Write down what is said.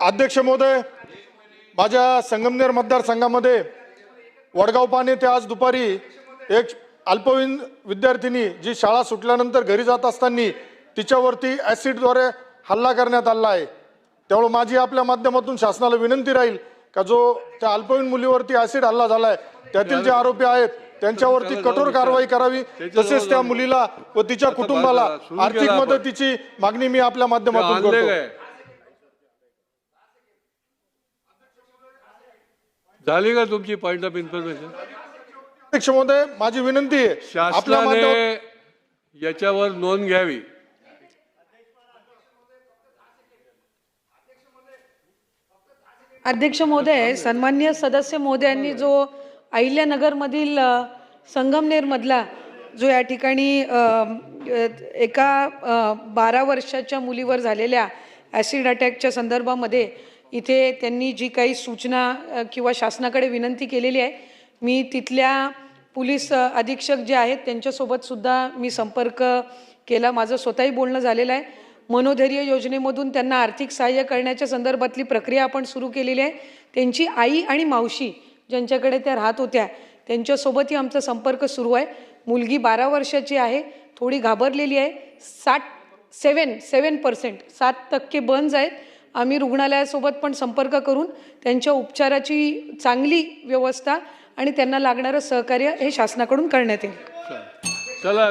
अध्यक्ष महोदय, माझ्या संगमनेर मतदारसंघामध्ये वडगाव पाने ते आज दुपारी एक अल्पवयीन विद्यार्थिनी जी शाळा सुटल्यानंतर घरी जात असताना तिच्यावरती ॲसिडद्वारे हल्ला करण्यात आला आहे। त्यामुळे माझी आपल्या माध्यमातून शासनाला विनंती राहील का जो त्या अल्पवयीन मुलीवरती ॲसिड हल्ला झाला आहे त्यातील जे आरोपी आहेत त्यांच्यावरती कठोर कारवाई करावी, तसेच त्या मुलीला व तिच्या कुटुंबाला आर्थिक मदतीची मागणी मी आपल्या माध्यमातून करतो। झाली का तुमची पॉइंट ऑफ इन्फॉर्मेशन? अध्यक्ष महोदय, माझी विनंती आहे आपल्या शासनाने याच्यावर नोंद घ्यावी। अध्यक्ष महोदय, सन्माननीय सदस्य महोदयांनी जो अहिल्यानगर मधील संगमनेर मधला जो या ठिकाणी एका 12 वर्षाच्या मुलीवर झालेल्या ॲसिड अटॅकच्या संदर्भामध्ये इथे त्यांनी जी काही सूचना किंवा शासनाकडे विनंती केलेली आहे, मी तिथल्या पोलीस अधीक्षक जे आहेत त्यांच्यासोबत सुद्धा मी संपर्क केला, माझं स्वतःही बोलणं झालेलं आहे। मनोधैर्य योजनेमधून त्यांना आर्थिक सहाय्य करण्याच्या संदर्भातली प्रक्रिया आपण सुरू केलेली आहे। त्यांची आई आणि मावशी ज्यांच्याकडे त्या राहत होत्या त्यांच्यासोबतही आमचा संपर्क सुरू आहे। मुलगी 12 वर्षाची आहे, थोडी घाबरलेली आहे, 7% बर्न्स आहेत। आम्ही रुग्णालयासोबत पण संपर्क करून त्यांच्या उपचाराची चांगली व्यवस्था आणि त्यांना लागणारं सहकार्य हे शासनाकडून करण्यात येईल। चला